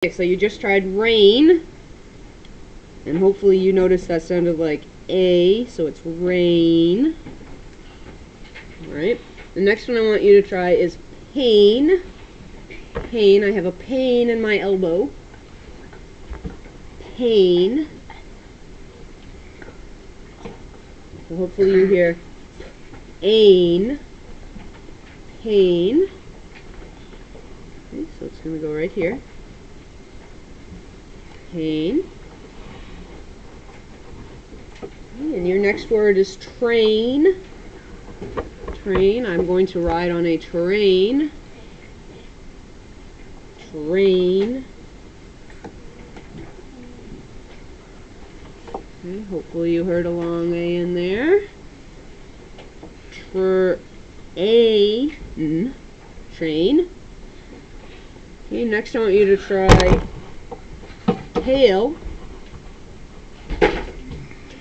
Okay, so you just tried rain, and hopefully you noticed that sounded like A, so it's rain. Alright, the next one I want you to try is pain. Pain, I have a pain in my elbow. Pain. So hopefully you hear ain. Pain. Okay, so it's going to go right here. Pain. Okay, and your next word is train. Train. I'm going to ride on a train. Train. Okay, hopefully you heard a long A in there. Train. Train. Okay, next I want you to try tail.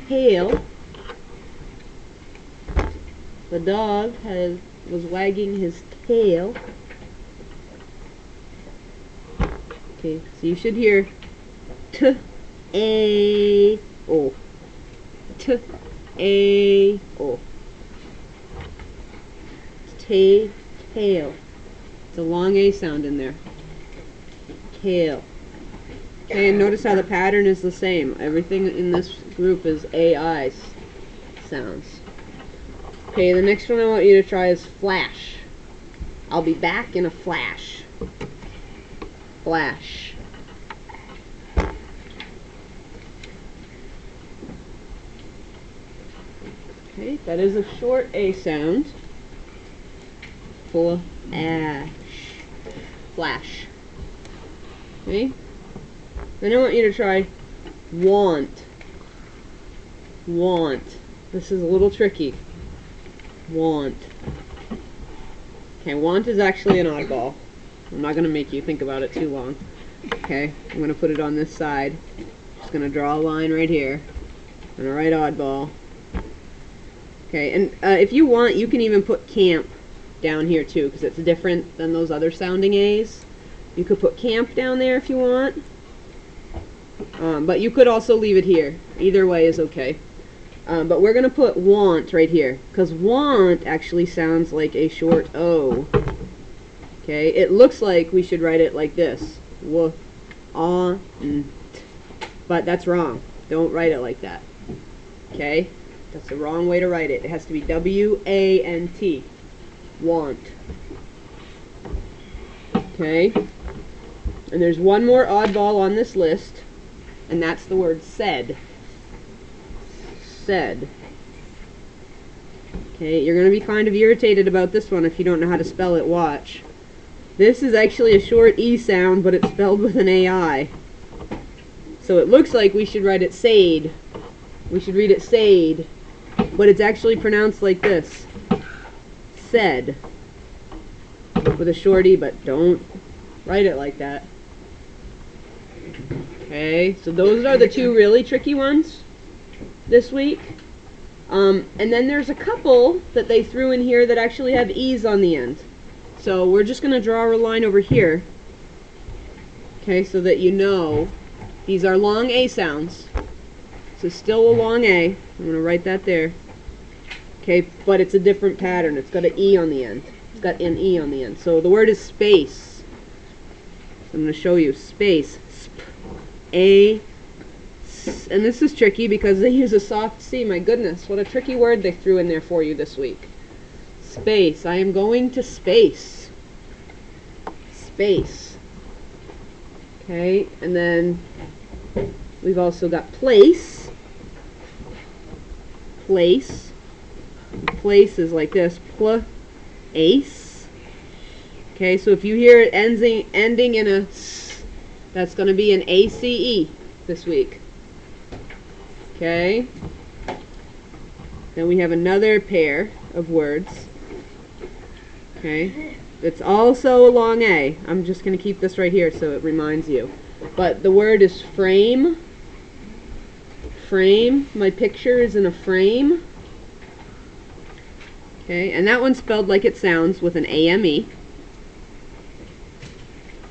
Tail. The dog was wagging his tail. Okay, so you should hear T-A-O. T-A-O. Tail. It's a long A sound in there. Tail. Okay, and notice how the pattern is the same. Everything in this group is AI sounds. Okay, the next one I want you to try is flash. I'll be back in a flash. Flash. Okay, that is a short A sound. Flash. Flash. Okay? Then I want you to try want. Want. This is a little tricky. Want. Okay, want is actually an oddball. I'm not going to make you think about it too long. Okay, I'm going to put it on this side. Just going to draw a line right here. I'm going to write oddball. Okay, and if you want, you can even put camp down here too, because it's different than those other sounding A's. You could put camp down there if you want. But you could also leave it here. Either way is okay. But we're going to put want right here, because want actually sounds like a short O. Okay, it looks like we should write it like this. But that's wrong. Don't write it like that. Okay? That's the wrong way to write it. It has to be W-A-N-T. Want. Okay? And there's one more oddball on this list, and that's the word said. Said. Okay, you're going to be kind of irritated about this one if you don't know how to spell it. Watch. This is actually a short E sound, but it's spelled with an A-I. So it looks like we should write it said. We should read it said. But it's actually pronounced like this. Said. With a short E, but don't write it like that. Okay, so those are the two really tricky ones this week. And then there's a couple that they threw in here that actually have E's on the end. So we're just going to draw a line over here. Okay, so that you know these are long A sounds. So still a long A. I'm going to write that there. Okay, but it's a different pattern. It's got an E on the end. It's got an E on the end. So the word is space. So I'm going to show you. Space. And this is tricky because they use a soft C. My goodness, what a tricky word they threw in there for you this week. Space. I am going to space. Space. Okay, and then we've also got place. Place. Place is like this. Ace. Okay, so if you hear it ending in a S, that's going to be an ACE this week. Okay. Then we have another pair of words. Okay. It's also a long A. I'm just going to keep this right here so it reminds you. But the word is frame. Frame. My picture is in a frame. Okay, and that one's spelled like it sounds with an AME.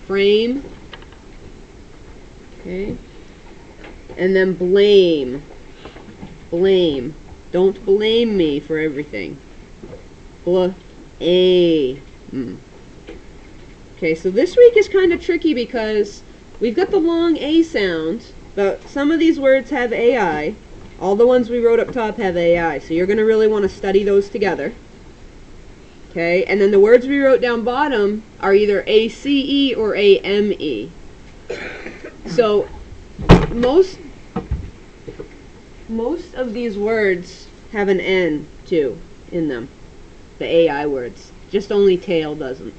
Frame. Okay. And then blame. Blame. Don't blame me for everything. Blame. Okay, so this week is kind of tricky because we've got the long A sound, but some of these words have AI. All the ones we wrote up top have AI, so you're going to really want to study those together. Okay, and then the words we wrote down bottom are either ACE or AME. So most of these words have an N too in them, the AI words. Just only tail doesn't.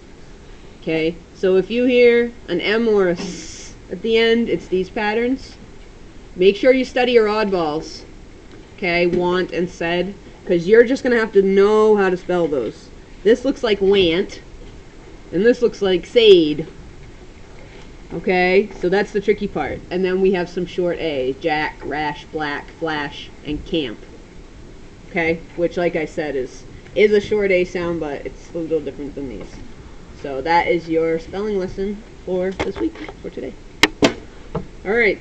Okay, so if you hear an M or a S at the end, it's these patterns. Make sure you study your oddballs. Okay, want and said, because you're just going to have to know how to spell those. This looks like want, and this looks like said. Okay, so that's the tricky part. And then we have some short A, jack, rash, black, flash, and camp. Okay, which like I said is a short A sound, but it's a little different than these. So that is your spelling lesson for this week, for today. Alright.